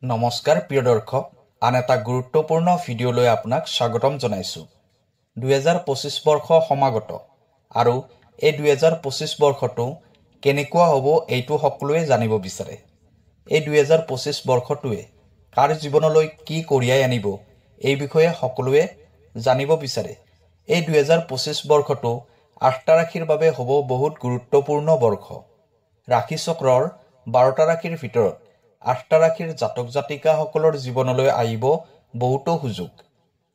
নমস্কাৰ প্ৰিয় দৰ্শক, আন এটা গুৰুত্বপূৰ্ণ ভিডিঅ'লৈ আপোনাক স্বাগতম জনাইছোঁ। 2025 বৰ্ষ সমাগত আৰু এই 2025 বৰ্ষটো কেনেকুৱা হ'ব এইটো সকলোৱে জানিব বিচাৰে। এই 2025 বৰ্ষটোৱে কাৰ জীৱনলৈ কি কঢ়িয়াই আনিব এই বিষয়ে সকলোৱে জানিব বিচাৰে। এই 2025 বৰ্ষটো 8টা ৰাশিৰ বাবে হ'ব বহুত গুৰুত্বপূৰ্ণ বৰ্ষ। ৰাশি চক্ৰৰ 12টা ৰাশিৰ ভিতৰত 8টা ৰাশিৰ জাতক জাতিকাসকলৰ জীৱনলৈ আহিব বহুতো সুযোগ।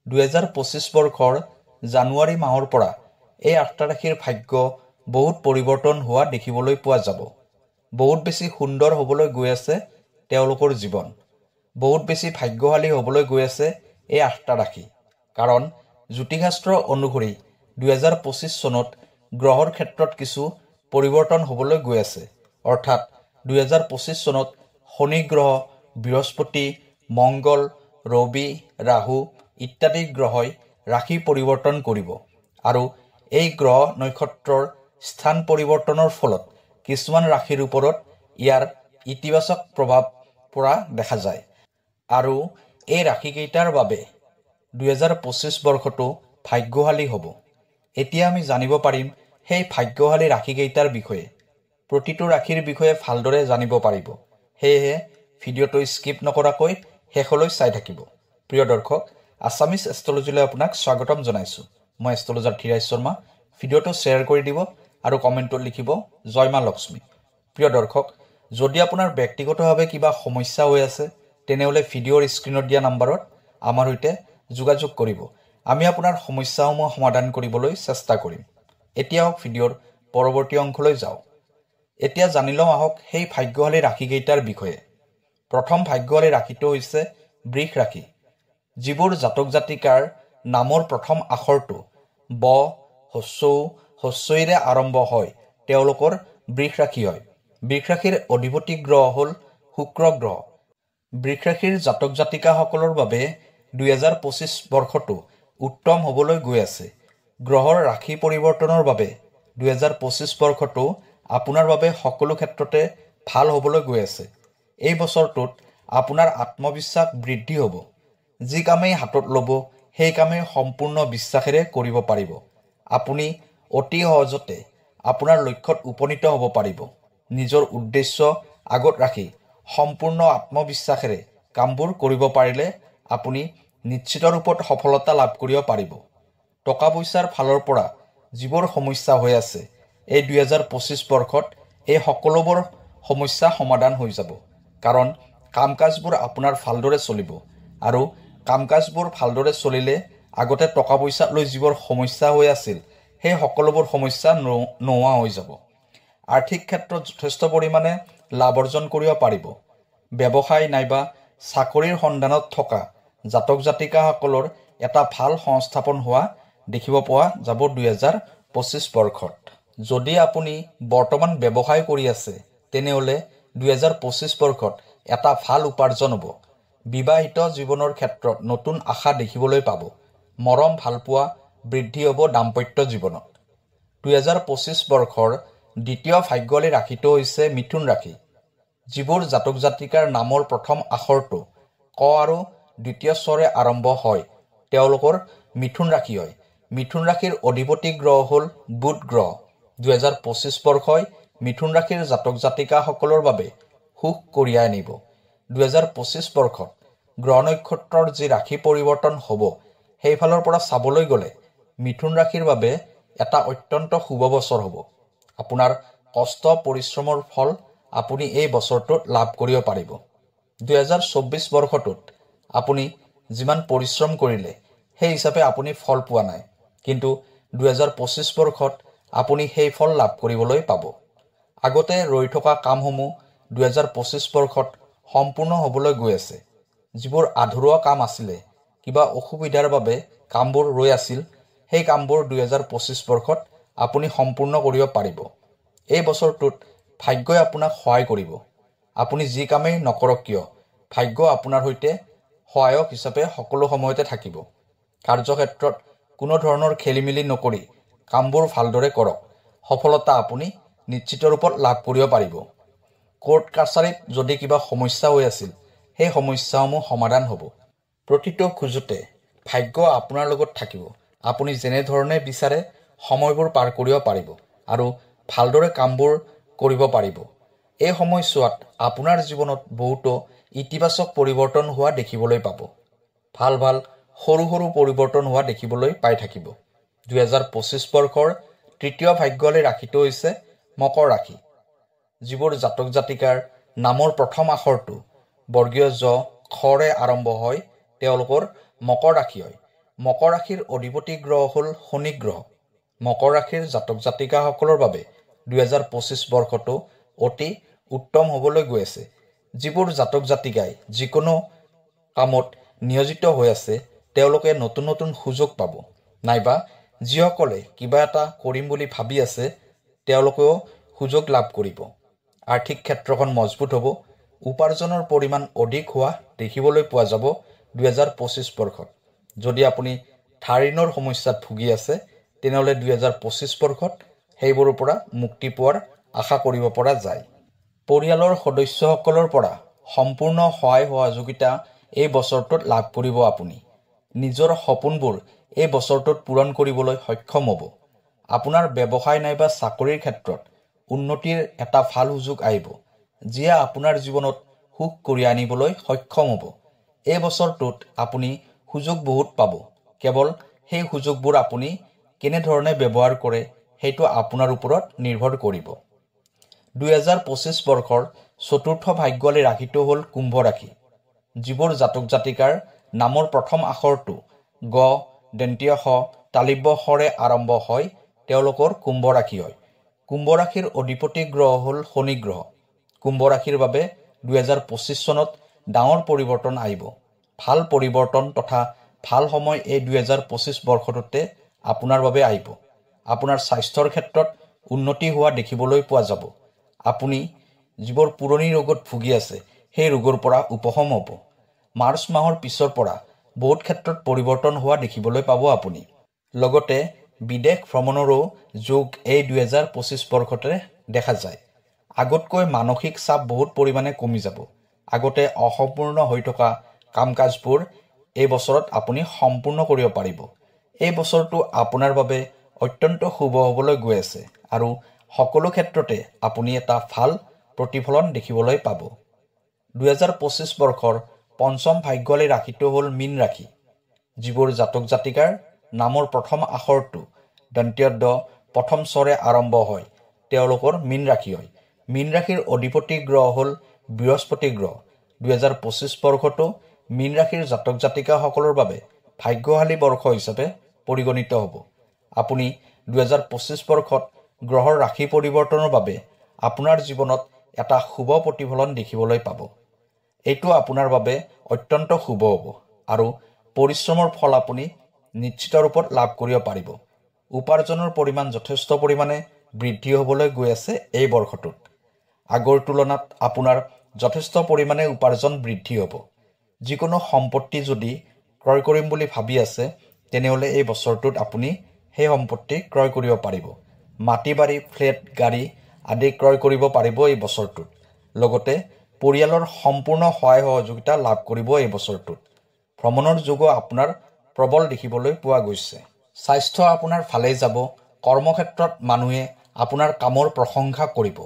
2025 বৰ্ষৰ জানুৱাৰী মাহৰ পৰা এই 8টা ৰাশিৰ ভাগ্য বহুত পৰিৱৰ্তন হোৱা দেখিবলৈ পোৱা যাব। বহুত বেছি সুন্দৰ হ'বলৈ গৈ আছে তেওঁলোকৰ জীৱন। বহুত বেছি ভাগ্যশালী হ'বলৈ গৈ আছে এই 8টা ৰাশি। কাৰণ জ্যোতিষশাস্ত্ৰ অনুসৰি 2025 চনত গ্ৰহৰ ক্ষেত্ৰত কিছু পৰিৱৰ্তন হ'বলৈ গৈ আছে। অৰ্থাৎ 2025 চনত শনি গ্ৰহ, বৃহস্পতি, মংগল, ৰবি, ৰাহু ইত্যাদি গ্ৰহই ৰাশি পৰিৱৰ্তন কৰিব আৰু এই গ্ৰহ নক্ষত্ৰৰ স্থান পৰিৱৰ্তনৰ ফলত কিছুমান ৰাশিৰ ওপৰত ইয়াৰ ইতিবাচক প্ৰভাৱ পৰা দেখা যায়। আৰু এই ৰাশিকেইটাৰ বাবে 2025 বৰ্ষটো ভাগ্যশালী হ'ব। এতিয়া আমি জানিব পাৰিম সেই ভাগ্যশালী ৰাশিকেইটাৰ বিষয়ে। প্ৰতিটো ৰাশিৰ বিষয়ে ভালদৰে জানিব পাৰিব। সেয়েহে ভিডিঅ'টো স্কিপ নকৰাকৈ শেষলৈ চাই থাকিব। প্ৰিয় দৰ্শক, আছামিজ এষ্ট্ৰলজীলৈ আপোনাক স্বাগতম জনাইছোঁ। মই এষ্ট্ৰলজাৰ ধীৰাজ শৰ্মা। ভিডিঅ'টো শ্বেয়াৰ কৰি দিব আৰু কমেণ্টত লিখিব জয় মা লক্ষ্মী। প্ৰিয় দৰ্শক, যদি আপোনাৰ ব্যক্তিগতভাৱে কিবা সমস্যা হৈ আছে তেনেহ'লে ভিডিঅ'ৰ স্ক্ৰীণত দিয়া নম্বৰত আমাৰ সৈতে যোগাযোগ কৰিব। আমি আপোনাৰ সমস্যাসমূহ সমাধান কৰিবলৈ চেষ্টা কৰিম। এতিয়া ভিডিঅ'ৰ পৰৱৰ্তী অংশলৈ যাওঁ। এতিয়া জানি লওঁ আহক সেই ভাগ্যশালী ৰাশিকেইটাৰ বিষয়ে। প্ৰথম ভাগ্যশালী ৰাশিটো হৈছে বৃষ ৰাশি। যিবোৰ জাতক জাতিকাৰ নামৰ প্ৰথম আখৰটো ব, হস্ৰইৰে আৰম্ভ হয় তেওঁলোকৰ বৃষ ৰাশি হয়। বৃষ ৰাশিৰ অধিপতি গ্ৰহ হ'ল শুক্ৰ গ্ৰহ। বৃষ ৰাশিৰ জাতক জাতিকাসকলৰ বাবে 2025 বৰ্ষটো উত্তম হ'বলৈ গৈ আছে। গ্ৰহৰ ৰাশি পৰিৱৰ্তনৰ বাবে 2025 বৰ্ষটো আপোনাৰ বাবে সকলো ক্ষেত্ৰতে ভাল হ'বলৈ গৈ আছে। এই বছৰটোত আপোনাৰ আত্মবিশ্বাস বৃদ্ধি হ'ব। যি কামেই হাতত ল'ব সেই কামেই সম্পূৰ্ণ বিশ্বাসেৰে কৰিব পাৰিব। আপুনি অতি সহজতে আপোনাৰ লক্ষ্যত উপনীত হ'ব পাৰিব। নিজৰ উদ্দেশ্য আগত ৰাখি সম্পূৰ্ণ আত্মবিশ্বাসেৰে কামবোৰ কৰিব পাৰিলে আপুনি নিশ্চিত ৰূপত সফলতা লাভ কৰিব পাৰিব। টকা পইচাৰ ফালৰ পৰা যিবোৰ সমস্যা হৈ আছে এই 2025 বৰ্ষত এই সকলোবোৰ সমস্যা সমাধান হৈ যাব। কাৰণ কাম কাজবোৰ আপোনাৰ ভালদৰে চলিব আৰু কাম কাজবোৰ ভালদৰে চলিলে আগতে টকা পইচাক লৈ যিবোৰ সমস্যা হৈ আছিল সেই সকলোবোৰ সমস্যা নোহোৱা হৈ যাব। আৰ্থিক ক্ষেত্ৰত যথেষ্ট পৰিমাণে লাভ অৰ্জন কৰিব পাৰিব। ব্যৱসায় নাইবা চাকৰিৰ সন্ধানত থকা জাতক জাতিকাসকলৰ এটা ভাল সংস্থাপন হোৱা দেখিব পোৱা যাব 2025 বৰ্ষত। যদি আপুনি বৰ্তমান ব্যৱসায় কৰি আছে তেনেহ'লে 2025 বৰ্ষত এটা ভাল উপাৰ্জন হ'ব। বিবাহিত জীৱনৰ ক্ষেত্ৰত নতুন আশা দেখিবলৈ পাব। মৰম ভালপোৱা বৃদ্ধি হ'ব দাম্পত্য জীৱনত। 2025 বৰ্ষৰ দ্বিতীয় ভাগ্যশালী ৰাশিটো হৈছে মিথুন ৰাশি। যিবোৰ জাতক জাতিকাৰ নামৰ প্ৰথম আখৰটো ক আৰু দ্বিতীয় স্বৰে আৰম্ভ হয় তেওঁলোকৰ মিথুন ৰাশি হয়। মিথুন ৰাশিৰ অধিপতি গ্ৰহ হ'ল বুধ গ্ৰহ। 2025 বৰ্ষই মিথুন ৰাশিৰ জাতক জাতিকাসকলৰ বাবে সুখ কঢ়িয়াই আনিব। 2025 বৰ্ষত গ্ৰহ নক্ষত্ৰৰ যি ৰাশি পৰিৱৰ্তন হ'ব সেইফালৰ পৰা চাবলৈ গ'লে মিথুন ৰাশিৰ বাবে এটা অত্যন্ত শুভ বছৰ হ'ব। আপোনাৰ কষ্ট পৰিশ্ৰমৰ ফল আপুনি এই বছৰটোত লাভ কৰিব পাৰিব। 2024 বৰ্ষটোত আপুনি যিমান পৰিশ্ৰম কৰিলে সেই হিচাপে আপুনি ফল পোৱা নাই, কিন্তু 2025 বৰ্ষত আপুনি সেই ফল লাভ কৰিবলৈ পাব। আগতে ৰৈ থকা কামসমূহ 2025 বৰ্ষত সম্পূৰ্ণ হ'বলৈ গৈ আছে। যিবোৰ আধৰুৱা কাম আছিলে, কিবা অসুবিধাৰ বাবে কামবোৰ ৰৈ আছিল, সেই কামবোৰ 2025 বৰ্ষত আপুনি সম্পূৰ্ণ কৰিব পাৰিব। এই বছৰটোত ভাগ্যই আপোনাক সহায় কৰিব। আপুনি যি কামেই নকৰক কিয় ভাগ্য আপোনাৰ সৈতে সহায়ক হিচাপে সকলো সময়তে থাকিব। কাৰ্যক্ষেত্ৰত কোনো ধৰণৰ খেলিমেলি নকৰি কামবোৰ ভালদৰে কৰক। সফলতা আপুনি নিশ্চিত ৰূপত লাভ কৰিব পাৰিব। কোৰ্ট কাছাৰীত যদি কিবা সমস্যা হৈ আছিল সেই সমস্যাসমূহ সমাধান হ'ব। প্ৰতিটো খোজতে ভাগ্য আপোনাৰ লগত থাকিব। আপুনি যেনেধৰণে বিচাৰে সময়বোৰ পাৰ কৰিব পাৰিব আৰু ভালদৰে কামবোৰ কৰিব পাৰিব। এই সময়ছোৱাত আপোনাৰ জীৱনত বহুতো ইতিবাচক পৰিৱৰ্তন হোৱা দেখিবলৈ পাব। ভাল ভাল সৰু সৰু পৰিৱৰ্তন হোৱা দেখিবলৈ পাই থাকিব। 2025 বৰ্ষৰ তৃতীয় ভাগ্যৱালী ৰাশিটো হৈছে মকৰ ৰাশি। যিবোৰ জাতক জাতিকাৰ নামৰ প্ৰথম আখৰটো বৰ্গীয় জ খৰে আৰম্ভ হয় তেওঁলোকৰ মকৰ ৰাশি হয়। মকৰ ৰাশিৰ অধিপতি গ্ৰহ হ'ল শনি গ্ৰহ। মকৰ ৰাশিৰ জাতক জাতিকাসকলৰ বাবে 2025 বৰ্ষটো অতি উত্তম হ'বলৈ গৈ আছে। যিবোৰ জাতক জাতিকাই যিকোনো কামত নিয়োজিত হৈ আছে তেওঁলোকে নতুন নতুন সুযোগ পাব, নাইবা যিসকলে কিবা এটা কৰিম বুলি ভাবি আছে তেওঁলোকেও সুযোগ লাভ কৰিব। আৰ্থিক ক্ষেত্ৰখন মজবুত হ'ব। উপাৰ্জনৰ পৰিমাণ অধিক হোৱা দেখিবলৈ পোৱা যাব 2025 বৰ্ষত। যদি আপুনি ধাৰ ঋণৰ সমস্যাত ভুগি আছে তেনেহ'লে 2025 বৰ্ষত সেইবোৰৰ পৰা মুক্তি পোৱাৰ আশা কৰিব পৰা যায়। পৰিয়ালৰ সদস্যসকলৰ পৰা সম্পূৰ্ণ সহায় সহযোগিতা এই বছৰটোত লাভ কৰিব। আপুনি নিজৰ সপোনবোৰ এই বছৰটোত পূৰণ কৰিবলৈ সক্ষম হ'ব। আপোনাৰ ব্যৱসায় নাইবা চাকৰিৰ ক্ষেত্ৰত উন্নতিৰ এটা ভাল সুযোগ আহিব, যিয়ে আপোনাৰ জীৱনত সুখ কঢ়িয়াই আনিবলৈ সক্ষম হ'ব। এই বছৰটোত আপুনি সুযোগ বহুত পাব। কেৱল সেই সুযোগবোৰ আপুনি কেনেধৰণে ব্যৱহাৰ কৰে সেইটো আপোনাৰ ওপৰত নিৰ্ভৰ কৰিব। 2025 বৰ্ষৰ চতুৰ্থ ভাগ্যৱালী ৰাশিটো হ'ল কুম্ভ ৰাশি। যিবোৰ জাতক জাতিকাৰ নামৰ প্ৰথম আখৰটো গ দন্তীয় শ তালিব্য শৰে আৰম্ভ হয় তেওঁলোকৰ কুম্ভ ৰাশি হয়। কুম্ভ ৰাশিৰ অধিপতি গ্ৰহ হ'ল শনি গ্ৰহ। কুম্ভ ৰাশিৰ বাবে 2025 চনত ডাঙৰ পৰিৱৰ্তন আহিব। ভাল পৰিৱৰ্তন তথা ভাল সময় এই 2025 বৰ্ষটোতে আপোনাৰ বাবে আহিব। আপোনাৰ স্বাস্থ্যৰ ক্ষেত্ৰত উন্নতি হোৱা দেখিবলৈ পোৱা যাব। আপুনি যিবোৰ পুৰণি ৰোগত ভুগি আছে সেই ৰোগৰ পৰা উপশম হ'ব। মাৰ্চ মাহৰ পিছৰ পৰা বহুত ক্ষেত্ৰত পৰিৱৰ্তন হোৱা দেখিবলৈ পাব আপুনি। লগতে বিদেশ ভ্ৰমণৰো যোগ এই 2025 বৰ্ষতে দেখা যায়। আগতকৈ মানসিক চাপ বহুত পৰিমাণে কমি যাব। আগতে অসম্পূৰ্ণ হৈ থকা কাম কাজবোৰ এই বছৰত আপুনি সম্পূৰ্ণ কৰিব পাৰিব। এই বছৰটো আপোনাৰ বাবে অত্যন্ত শুভ হ'বলৈ গৈ আছে আৰু সকলো ক্ষেত্ৰতে আপুনি এটা ভাল প্ৰতিফলন দেখিবলৈ পাব। 2025 বৰ্ষৰ পঞ্চম ভাগ্যৱালী ৰাশিটো হ'ল মীন ৰাশি। যিবোৰ জাতক জাতিকাৰ নামৰ প্ৰথম আখৰটো দন্তীয় দ প্ৰথম স্বৰে আৰম্ভ হয় তেওঁলোকৰ মীন ৰাশি হয়। মীন ৰাশিৰ অধিপতি গ্ৰহ হ'ল বৃহস্পতি গ্ৰহ। 2025 বৰ্ষটো মীন ৰাশিৰ জাতক জাতিকাসকলৰ বাবে ভাগ্যশালী বৰ্ষ হিচাপে পৰিগণিত হ'ব। আপুনি 2025 বৰ্ষত গ্ৰহৰ ৰাশি পৰিৱৰ্তনৰ বাবে আপোনাৰ জীৱনত এটা শুভ প্ৰতিফলন দেখিবলৈ পাব। এইটো আপোনাৰ বাবে অত্যন্ত শুভ হ'ব আৰু পৰিশ্ৰমৰ ফল আপুনি নিশ্চিত ৰূপত লাভ কৰিব পাৰিব। উপাৰ্জনৰ পৰিমাণ যথেষ্ট পৰিমাণে বৃদ্ধি হ'বলৈ গৈ আছে এই বৰ্ষটোত। আগৰ তুলনাত আপোনাৰ যথেষ্ট পৰিমাণে উপাৰ্জন বৃদ্ধি হ'ব। যিকোনো সম্পত্তি যদি ক্ৰয় কৰিম বুলি ভাবি আছে তেনেহ'লে এই বছৰটোত আপুনি সেই সম্পত্তি ক্ৰয় কৰিব পাৰিব। মাটি বাৰী ফ্লেট গাড়ী আদি ক্ৰয় কৰিব পাৰিব এই বছৰটোত। লগতে পৰিয়ালৰ সম্পূৰ্ণ সহায় সহযোগিতা লাভ কৰিব এই বছৰটোত। ভ্ৰমণৰ যোগো আপোনাৰ প্ৰবল দেখিবলৈ পোৱা গৈছে। স্বাস্থ্য আপোনাৰ ভালেই যাব। কৰ্মক্ষেত্ৰত মানুহে আপোনাৰ কামৰ প্ৰশংসা কৰিব।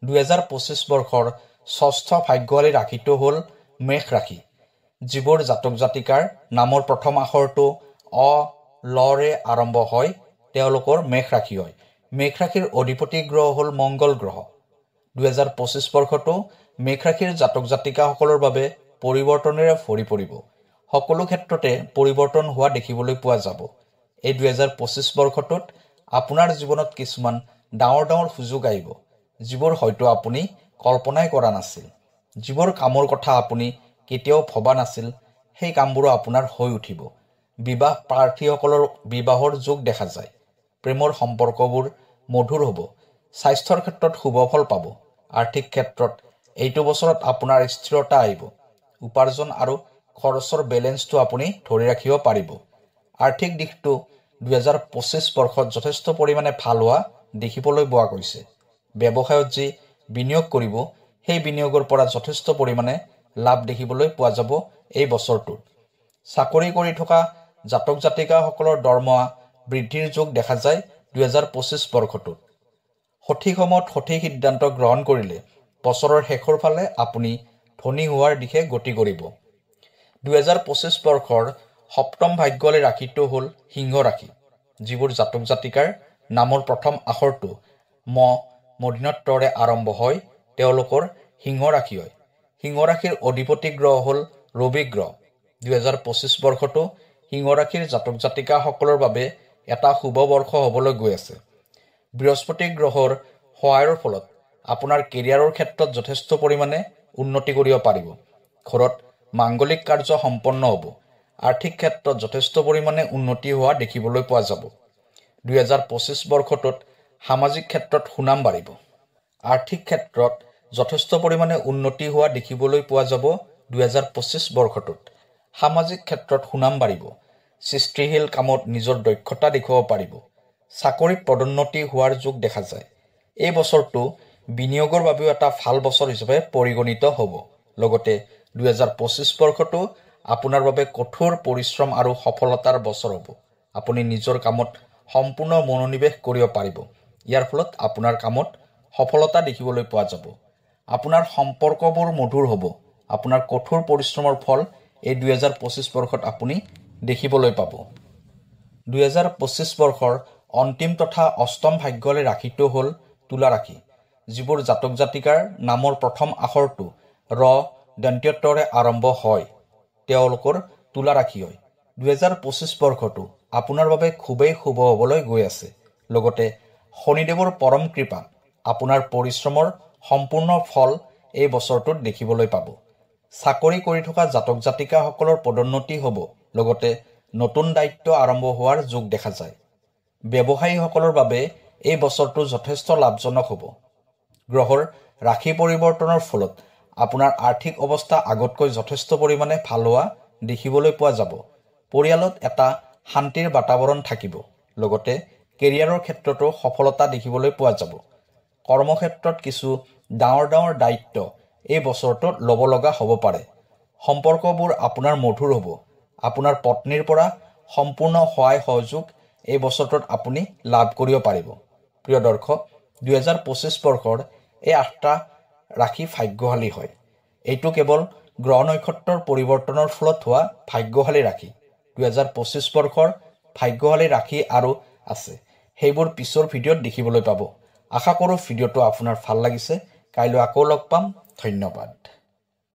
2025 বৰ্ষৰ ষষ্ঠ ভাগ্যৱালী ৰাশিটো হ'ল মেষ ৰাশি। যিবোৰ জাতক জাতিকাৰ নামৰ প্ৰথম আখৰটো অ লৰে আৰম্ভ হয় তেওঁলোকৰ মেষ ৰাশি হয়। মেষ ৰাশিৰ অধিপতি গ্ৰহ হ'ল মংগল গ্ৰহ। 2025 বৰ্ষটো মেষ ৰাশিৰ জাতক জাতিকাসকলৰ বাবে পৰিৱৰ্তনেৰে ভৰি পৰিব। সকলো ক্ষেত্ৰতে পৰিৱৰ্তন হোৱা দেখিবলৈ পোৱা যাব। এই 2025 বৰ্ষটোত আপোনাৰ জীৱনত কিছুমান ডাঙৰ ডাঙৰ সুযোগ আহিব, যিবোৰ হয়তো আপুনি কল্পনাই কৰা নাছিল। যিবোৰ কামৰ কথা আপুনি কেতিয়াও ভবা নাছিল সেই কামবোৰো আপোনাৰ হৈ উঠিব। বিবাহ প্ৰাৰ্থীসকলৰ বিবাহৰ যোগ দেখা যায়। প্ৰেমৰ সম্পৰ্কবোৰ মধুৰ হ'ব। স্বাস্থ্যৰ ক্ষেত্ৰত শুভ ফল পাব। আৰ্থিক ক্ষেত্ৰত এইটো বছৰত আপোনাৰ স্থিৰতা আহিব। উপাৰ্জন আৰু খৰচৰ বেলেঞ্চটো আপুনি ধৰি ৰাখিব পাৰিব। আৰ্থিক দিশটো 2025 বৰ্ষত যথেষ্ট পৰিমাণে ভাল হোৱা দেখিবলৈ পোৱা গৈছে। ব্যৱসায়ত যি বিনিয়োগ কৰিব সেই বিনিয়োগৰ পৰা যথেষ্ট পৰিমাণে লাভ দেখিবলৈ পোৱা যাব এই বছৰটোত। চাকৰি কৰি থকা জাতক জাতিকাসকলৰ দৰমহা বৃদ্ধিৰ যোগ দেখা যায় 2025 বৰ্ষটোত। সঠিক সময়ত সঠিক সিদ্ধান্ত গ্ৰহণ কৰিলে বছৰৰ শেষৰ ফালে আপুনি ধনী হোৱাৰ দিশে গতি কৰিব। 2025 বৰ্ষৰ সপ্তম ভাগ্যশালী ৰাশিটো হ'ল সিংহ ৰাশি। যিবোৰ জাতক জাতিকাৰ নামৰ প্ৰথম আখৰটো মূৰ্ধন্যৰে আৰম্ভ হয় তেওঁলোকৰ সিংহ ৰাশি হয়। সিংহ ৰাশিৰ অধিপতি গ্ৰহ হ'ল ৰবি গ্ৰহ। 2025 বৰ্ষটো সিংহ ৰাশিৰ জাতক জাতিকাসকলৰ বাবে এটা শুভ বৰ্ষ হ'বলৈ গৈ আছে। বৃহস্পতি গ্ৰহৰ সহায়ৰ ফলত আপোনাৰ কেৰিয়াৰৰ ক্ষেত্ৰত যথেষ্ট পৰিমাণে উন্নতি কৰিব পাৰিব। ঘৰত মাংগলিক কাৰ্য সম্পন্ন হ'ব। আৰ্থিক ক্ষেত্ৰত যথেষ্ট পৰিমাণে উন্নতি হোৱা দেখিবলৈ পোৱা যাব। 2025 বৰ্ষটোত সামাজিক ক্ষেত্ৰত সুনাম বাঢ়িব। আৰ্থিক ক্ষেত্ৰত যথেষ্ট পৰিমাণে উন্নতি হোৱা দেখিবলৈ পোৱা যাব। 2025 বৰ্ষটোত সামাজিক ক্ষেত্ৰত সুনাম বাঢ়িব। সৃষ্টিশীল কামত নিজৰ দক্ষতা দেখুৱাব পাৰিব। চাকৰিত পদোন্নতি হোৱাৰ যোগ দেখা যায়। এই বছৰটো বিনিয়োগৰ বাবেও এটা ভাল বছৰ হিচাপে পৰিগণিত হ'ব। লগতে 2025 বৰ্ষটো আপোনাৰ বাবে কঠোৰ পৰিশ্ৰম আৰু সফলতাৰ বছৰ হ'ব। আপুনি নিজৰ কামত সম্পূৰ্ণ মনোনিৱেশ কৰিব পাৰিব। ইয়াৰ ফলত আপোনাৰ কামত সফলতা দেখিবলৈ পোৱা যাব। আপোনাৰ সম্পৰ্কবোৰ মধুৰ হ'ব। আপোনাৰ কঠোৰ পৰিশ্ৰমৰ ফল এই 2025 বৰ্ষত আপুনি দেখিবলৈ পাব। 2025 বৰ্ষৰ অন্তিম তথা অষ্টম ভাগ্যশালী ৰাশিটো হ'ল তুলা ৰাশি। যিবোৰ জাতক জাতিকাৰ নামৰ প্ৰথম আখৰটো দন্ত্যৰে আৰম্ভ হয় তেওঁলোকৰ তুলা ৰাশি হয়। 2025 বৰ্ষটো আপোনাৰ বাবে খুবেই শুভ হ'বলৈ গৈ আছে। লগতে শনিদেৱৰ পৰম কৃপা আপোনাৰ পৰিশ্ৰমৰ সম্পূৰ্ণ ফল এই বছৰটোত দেখিবলৈ পাব। চাকৰি কৰি থকা জাতক জাতিকাসকলৰ পদোন্নতি হ'ব। লগতে নতুন দায়িত্ব আৰম্ভ হোৱাৰ যোগ দেখা যায়। ব্যৱসায়ীসকলৰ বাবে এই বছৰটো যথেষ্ট লাভজনক হ'ব। গ্ৰহৰ ৰাশি পৰিৱৰ্তনৰ ফলত আপোনাৰ আৰ্থিক অৱস্থা আগতকৈ যথেষ্ট পৰিমাণে ভাল হোৱা দেখিবলৈ পোৱা যাব। পৰিয়ালত এটা শান্তিৰ বাতাৱৰণ থাকিব। লগতে কেৰিয়াৰৰ ক্ষেত্ৰতো সফলতা দেখিবলৈ পোৱা যাব। কৰ্মক্ষেত্ৰত কিছু ডাঙৰ দায়িত্ব এই বছৰটোত ল'ব লগা হ'ব পাৰে। সম্পৰ্কবোৰ আপোনাৰ মধুৰ হ'ব। আপোনাৰ পত্নীৰ পৰা সম্পূৰ্ণ সহায় সহযোগ এই বছৰটোত আপুনি লাভ কৰিব পাৰিব। প্ৰিয় দৰ্শক, 2025 বৰ্ষৰ এই 8টা ৰাশি ভাগ্যশালী হয়। এইটো কেৱল গ্ৰহ নক্ষত্ৰৰ পৰিৱৰ্তনৰ ফলত হোৱা ভাগ্যশালী ৰাশি। 2025 বৰ্ষৰ ভাগ্যশালী ৰাশি আৰু আছে, সেইবোৰ পিছৰ ভিডিঅ'ত দেখিবলৈ পাব। আশা কৰোঁ ভিডিঅ'টো আপোনাৰ ভাল লাগিছে। কাইলৈ আকৌ লগ পাম। ধন্যবাদ।